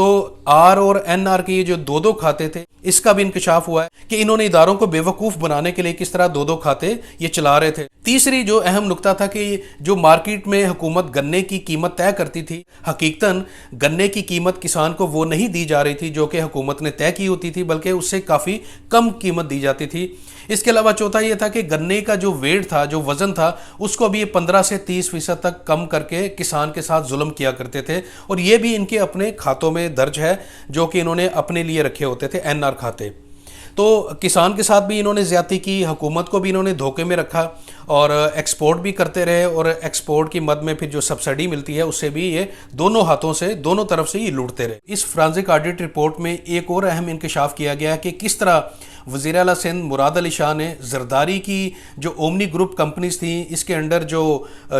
تو آر اور N are کے یہ جو دو دو کھاتے تھے، اس کا بھی انکشاف ہوا ہے کہ انہوں نے اداروں کو بیوقوف بنانے کے لیے کس طرح دو دو کھاتے یہ چلا رہے تھے۔ تیسری جو اہم نکتہ تھا کہ جو مارکیٹ میں حکومت گنے کی قیمت طے کرتی تھی، حقیقتاً گنے کی قیمت کسان کو وہ نہیں دی جا رہی تھی جو کہ حکومت نے طے کی ہوتی تھی، بلکہ اس سے کافی کم قیمت دی جاتی تھی۔ اس کے علاوہ چوتھا یہ تھا کہ گنے کا جو ویٹ تھا، جو وزن تھا، اس کو بھی 15 سے 30% تک کم کر کے کسان کے ساتھ ظلم کیا کرتے تھے، اور یہ بھی ان کے اپنے کھاتوں میں درج ہے جو کہ انہوں نے اپنے لیے رکھے ہوتے تھے، این آر کھاتے۔ تو کسان کے ساتھ بھی انہوں نے زیادتی کی، حکومت کو بھی انہوں نے دھوکے میں رکھا، اور ایکسپورٹ بھی کرتے رہے، اور ایکسپورٹ کی مد میں پھر جو سبسڈی ملتی ہے اس سے بھی یہ دونوں ہاتھوں سے، دونوں طرف سے یہ لوٹتے رہے۔ اس فرانزک آڈٹ رپورٹ میں ایک اور اہم انکشاف کیا گیا کہ کس طرح وزیر اعلیٰ سندھ مراد علی شاہ نے زرداری کی جو اومنی گروپ کمپنیز تھیں، اس کے انڈر جو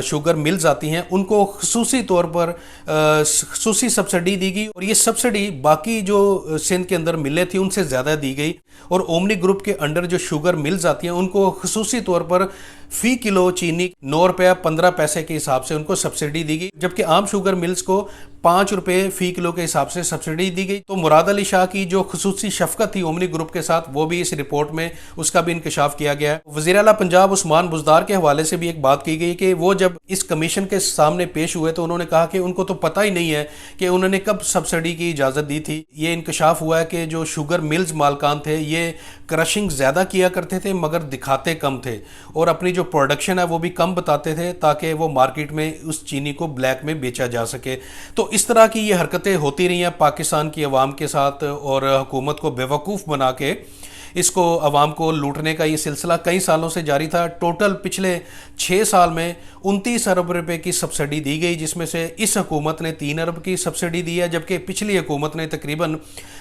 شوگر ملز آتی ہیں، ان کو خصوصی طور پر خصوصی سبسڈی دی گئی، اور یہ سبسڈی باقی جو سندھ کے اندر ملیں تھیں ان سے زیادہ دی گئی، اور اومنی گروپ کے انڈر جو شوگر ملز آتی ہیں ان کو خصوصی طور پر فی کلو چینی 9 روپیہ 15 پیسے کے حساب سے ان کو سبسڈی دی گئی، جبکہ عام شوگر ملز کو 5 روپے فی کلو کے حساب سے سبسڈی دی گئی۔ تو مراد علی شاہ کی جو خصوصی شفقت تھی اومنی گروپ کے ساتھ، وہ بھی اس رپورٹ میں اس کا بھی انکشاف کیا گیا ہے۔ وزیر اعلیٰ پنجاب عثمان بزدار کے حوالے سے بھی ایک بات کی گئی کہ وہ جب اس کمیشن کے سامنے پیش ہوئے تو انہوں نے کہا کہ ان کو تو پتہ ہی نہیں ہے کہ انہوں نے کب سبسڈی کی اجازت دی تھی۔ یہ انکشاف ہوا ہے کہ جو شوگر ملز مالکان تھے یہ کرشنگ زیادہ کیا کرتے تھے مگر دکھاتے کم تھے، اور اپنی جو پروڈکشن ہے وہ بھی کم بتاتے تھے تاکہ وہ مارکیٹ میں اس چینی کو بلیک میں بیچا جا سکے۔ تو اس طرح کی یہ حرکتیں ہوتی رہی ہیں پاکستان کی عوام کے ساتھ، اور حکومت کو بیوقوف بنا کے اس کو عوام کو لوٹنے کا یہ سلسلہ کئی سالوں سے جاری تھا۔ ٹوٹل پچھلے 6 سال میں 29 ارب روپے کی سبسڈی دی گئی، جس میں سے اس حکومت نے 3 ارب کی سبسڈی دی ہے، جبکہ پچھلی حکومت نے تقریباً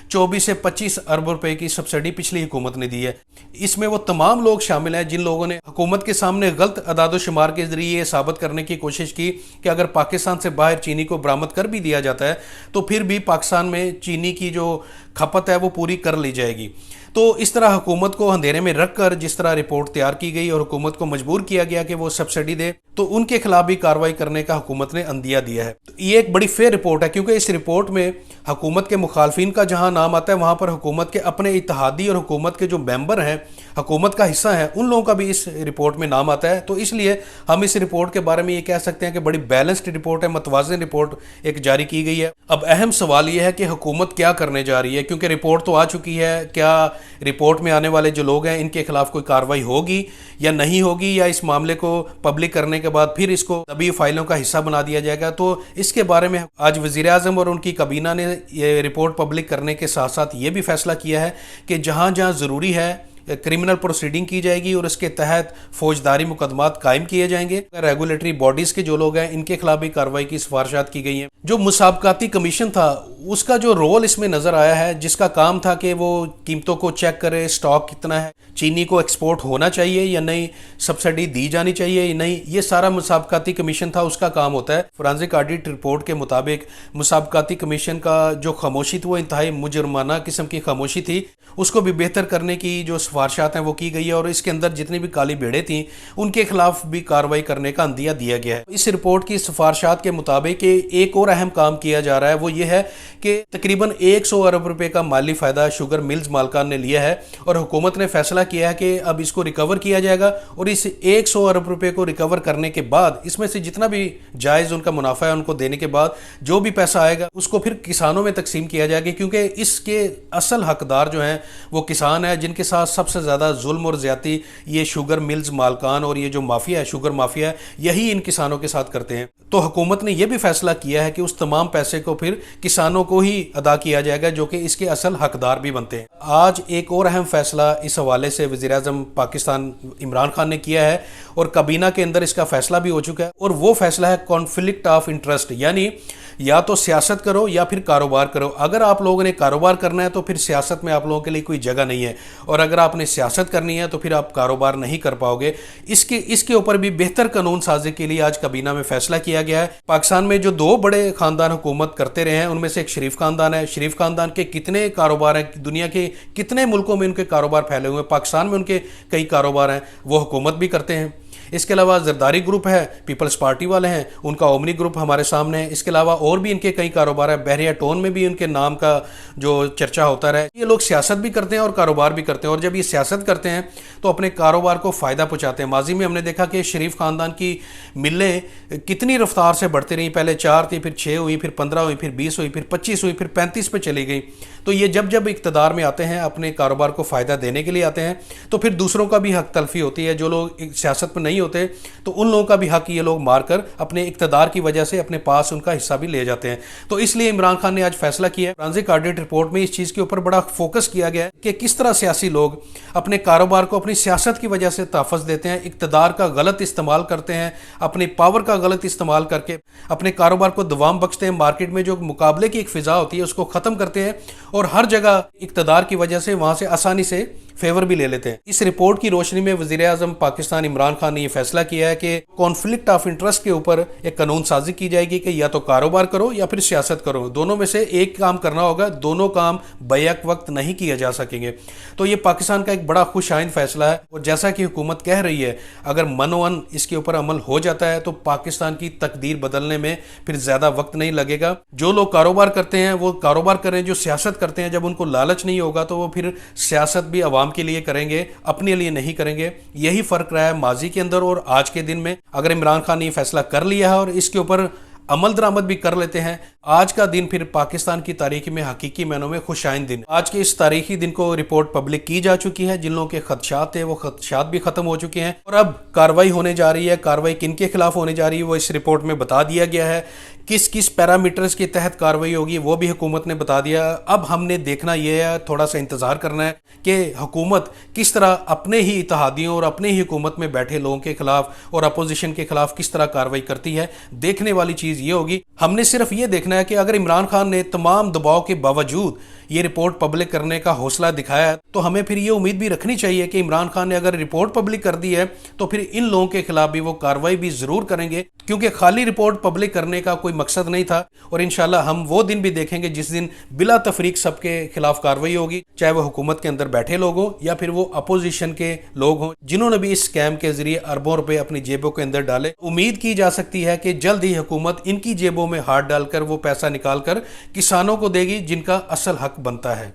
24 سے 25 ارب روپے کی سبسڈی پچھلی حکومت نے دی ہے۔ اس میں وہ تمام لوگ شامل ہیں جن لوگوں نے حکومت کے سامنے غلط اعداد و شمار کے ذریعے یہ ثابت کرنے کی کوشش کی کہ اگر پاکستان سے باہر چینی کو برآمد کر بھی دیا جاتا ہے تو پھر بھی پاکستان میں چینی کی جو کھپت ہے وہ پوری کر لی جائے گی۔ تو اس طرح حکومت کو اندھیرے میں رکھ کر جس طرح رپورٹ تیار کی گئی اور حکومت کو مجبور کیا گیا کہ وہ سبسڈی دے، تو ان کے خلاف بھی کارروائی کرنے کا حکومت نے عندیہ دیا ہے۔ تو یہ ایک بڑی فیئر رپورٹ ہے، کیونکہ اس رپورٹ میں حکومت کے مخالفین کا جہاں نام آتا ہے وہاں پر حکومت کے اپنے اتحادی اور حکومت کے جو ممبر ہیں، حکومت کا حصہ ہیں، ان لوگوں کا بھی اس رپورٹ میں نام آتا ہے۔ تو اس لیے ہم اس رپورٹ کے بارے میں یہ کہہ سکتے ہیں کہ بڑی بیلنسڈ رپورٹ ہے، متوازن رپورٹ ایک جاری کی گئی ہے۔ اب اہم سوال یہ ہے کہ حکومت کیا کرنے جا رہی ہے، کیونکہ رپورٹ تو آ چکی ہے، کیا رپورٹ میں آنے والے جو لوگ ہیں ان کے خلاف کوئی کارروائی ہوگی یا نہیں ہوگی، یا اس معاملے کو پبلک کرنے کے بعد پھر اس کو طبی فائلوں کا حصہ بنا دیا جائے گا؟ تو اس کے بارے میں آج وزیر اعظم اور ان کی کابینہ نے یہ رپورٹ پبلک کرنے کے ساتھ ساتھ یہ بھی فیصلہ کیا ہے کہ جہاں جہاں ضروری ہے کرمنل پروسیڈنگ کی جائے گی اور اس کے تحت فوجداری مقدمات قائم کیے جائیں گے۔ ریگولیٹری باڈیز کے جو لوگ ہیں ان کے خلاف بھی کارروائی کی سفارشات کی گئی ہیں۔ جو مسابقاتی کمیشن تھا اس کا جو رول اس میں نظر آیا ہے، جس کا کام تھا کہ وہ قیمتوں کو چیک کرے، سٹاک کتنا ہے، چینی کو ایکسپورٹ ہونا چاہیے یا نہیں، سبسڈی دی جانی چاہیے یا نہیں، یہ سارا مسابقاتی کمیشن تھا، اس کا کام ہوتا ہے۔ فرانزک آڈٹ رپورٹ کے مطابق مسابقاتی کمیشن کا جو خاموشی تھی وہ انتہائی مجرمانہ قسم کی خاموشی تھی، اس کو بھی بہتر کرنے کی جو سفارشات ہیں وہ کی گئی ہے، اور اس کے اندر جتنی بھی کالی بھیڑیں تھیں ان کے خلاف بھی کارروائی کرنے کا عندیہ دیا گیا ہے۔ اس رپورٹ کی سفارشات کے مطابق ایک اور اہم کام کیا جا رہا ہے، وہ یہ ہے کہ تقریباً 100 ارب روپے کا مالی فائدہ شوگر ملز مالکان نے لیا ہے، اور حکومت نے فیصلہ کیا ہے کہ اب اس کو ریکور کیا جائے گا، اور اس 100 ارب روپے کو ریکور کرنے کے بعد اس میں سے جتنا بھی جائز ان کا منافع ہے ان کو دینے کے بعد جو بھی پیسہ آئے گا اس کو پھر کسانوں میں تقسیم کیا جائے گا، کیونکہ اس کے اصل حقدار جو ہیں وہ کسان ہیں، جن کے ساتھ سب سے زیادہ ظلم اور زیادتی یہ شوگر ملز مالکان اور یہ جو مافیا ہے، شوگر مافیا ہے، یہی ان کسانوں کے ساتھ کرتے ہیں۔ تو حکومت نے یہ بھی فیصلہ کیا ہے کہ اس تمام پیسے کو پھر کسانوں کو ہی ادا کیا جائے گا جو کہ اس کے اصل حقدار بھی بنتے ہیں۔ آج ایک اور اہم فیصلہ اس حوالے سے وزیر اعظم پاکستان عمران خان نے کیا ہے، اور کابینہ کے اندر اس کا فیصلہ بھی ہو چکا ہے، اور وہ فیصلہ ہے کانفلکٹ آف انٹرسٹ، یعنی یا تو سیاست کرو یا پھر کاروبار کرو۔ اگر آپ لوگوں نے کاروبار کرنا ہے تو پھر سیاست میں آپ لوگوں کے لیے کوئی جگہ نہیں ہے، اور اگر آپ نے سیاست کرنی ہے تو پھر آپ کاروبار نہیں کر پاؤ گے۔ اس کے اوپر بھی بہتر قانون سازی کے لیے آج کابینہ میں فیصلہ کیا گیا ہے۔ پاکستان میں جو 2 بڑے خاندان حکومت کرتے رہے ہیں ان میں سے ایک شریف خاندان ہے۔ شریف خاندان کے کتنے کاروبار ہیں، دنیا کے کتنے ملکوں میں ان کے کاروبار پھیلے ہوئے ہیں، پاکستان میں ان کے کئی کاروبار ہیں، وہ حکومت بھی کرتے ہیں۔ اس کے علاوہ زرداری گروپ ہے، پیپلز پارٹی والے ہیں، ان کا اومنی گروپ ہمارے سامنے ہے۔ اس کے علاوہ اور بھی ان کے کئی کاروبار ہیں، بحریہ ٹون میں بھی ان کے نام کا جو چرچا ہوتا رہا ہے۔ یہ لوگ سیاست بھی کرتے ہیں اور کاروبار بھی کرتے ہیں، اور جب یہ سیاست کرتے ہیں تو اپنے کاروبار کو فائدہ پہنچاتے ہیں۔ ماضی میں ہم نے دیکھا کہ شریف خاندان کی ملیں کتنی رفتار سے بڑھتی رہیں، پہلے 4 تھی، پھر 6 ہوئی، پھر 15 ہوئی، پھر 20 ہوئی، پھر 25 ہوئی، پھر 35 پہ چلی گئی۔ تو یہ جب اقتدار میں آتے ہیں، اپنے کاروبار کو فائدہ دینے کے لیے آتے ہیں، تو پھر دوسروں کا بھی حق تلفی ہوتی ہے۔ جو لوگ سیاست میں نہیں ہوتے تو ان لوگوں کا بھی حق یہ لوگ مار کر اپنے اقتدار کی وجہ سے اپنے پاس ان کا حصہ بھی لے جاتے ہیں۔ تو اس لیے عمران خان نے آج فیصلہ کیا ہے، فرانزک آڈٹ رپورٹ میں اس چیز کے اوپر بڑا فوکس کیا گیا ہے کہ کس طرح سیاسی لوگ اپنے کاروبار کو اپنی سیاست کی وجہ سے تحفظ دیتے ہیں، اقتدار کا غلط استعمال کرتے ہیں، اپنی پاور کا غلط استعمال کر کے اپنے کاروبار کو دوام بخشتے ہیں، مارکیٹ میں جو مقابلے کی ایک فضا ہوتی ہے اس کو ختم کرتے ہیں، اور ہر جگہ اقتدار کی وجہ سے وہاں سے آسانی سے فیور بھی لے لیتے ہیں۔ اس رپورٹ کی روشنی میں وزیر اعظم پاکستان عمران خان نے یہ فیصلہ کیا ہے کہ کانفلکٹ آف انٹرسٹ کے اوپر ایک قانون سازی کی جائے گی کہ یا تو کاروبار کرو یا پھر سیاست کرو، دونوں میں سے ایک کام کرنا ہوگا، دونوں کام بیک وقت نہیں کیا جا سکیں گے۔ تو یہ پاکستان کا ایک بڑا خوش آئند فیصلہ ہے، اور جیسا کہ حکومت کہہ رہی ہے اگر منوان اس کے اوپر عمل ہو جاتا ہے تو پاکستان کی تقدیر بدلنے میں پھر زیادہ وقت نہیں لگے گا۔ جو لوگ کاروبار کرتے ہیں وہ کاروبار کریں، جو سیاست کرتے ہیں جب ان کو لالچ نہیں ہوگا تو وہ پھر سیاست بھی عوام کے لیے کریں گے، اپنے لیے نہیں کریں گے۔ یہی فرق رہا ہے ماضی کے اندر اور آج کے دن میں۔ اگر عمران خان نے یہ فیصلہ کر لیا ہے اور اس کے اوپر عمل درآمد بھی کر لیتے ہیں، آج کا دن پھر پاکستان کی تاریخ میں حقیقی معنوں میں خوش آئند دن۔ آج کے اس تاریخی دن کو رپورٹ پبلک کی جا چکی ہے، جن لوگوں کے خدشات تھے وہ خدشات بھی ختم ہو چکے ہیں، اور اب کاروائی ہونے جا رہی ہے۔ کاروائی کن کے خلاف ہونے جا رہی ہے وہ اس رپورٹ میں بتا دیا گیا ہے، کس پیرامیٹرز کے تحت کاروائی ہوگی وہ بھی حکومت نے بتا دیا۔ اب ہم نے دیکھنا یہ ہے، تھوڑا سا انتظار کرنا ہے کہ حکومت کس طرح اپنے ہی اتحادیوں اور اپنے ہی حکومت میں بیٹھے لوگوں کے خلاف اور اپوزیشن کے خلاف کس طرح کاروائی کرتی ہے۔ دیکھنے والی چیز یہ ہوگی، ہم نے صرف یہ دیکھنا ہے کہ اگر عمران خان نے تمام دباؤ کے باوجود یہ رپورٹ پبلک کرنے کا حوصلہ دکھایا تو ہمیں پھر یہ امید بھی رکھنی چاہیے کہ عمران خان نے اگر رپورٹ پبلک کر دی ہے تو پھر ان لوگوں کے خلاف بھی وہ کاروائی بھی ضرور کریں گے، کیونکہ خالی رپورٹ پبلک کرنے کا کوئی مقصد نہیں تھا۔ اور انشاءاللہ ہم وہ دن بھی دیکھیں گے جس دن بلا تفریق سب کے خلاف کاروائی ہوگی، چاہے وہ حکومت کے اندر بیٹھے لوگ ہوں یا پھر وہ اپوزیشن کے لوگ ہوں جنہوں نے بھی اس اسکیم کے ذریعے اربوں روپے اپنی جیبوں کے اندر ڈالے۔ امید کی جا سکتی ہے کہ جلد ہی حکومت ان کی جیبوں میں ہاتھ ڈال کر وہ پیسہ نکال کر کسانوں کو دے گی جن کا اصل حق بنتا ہے۔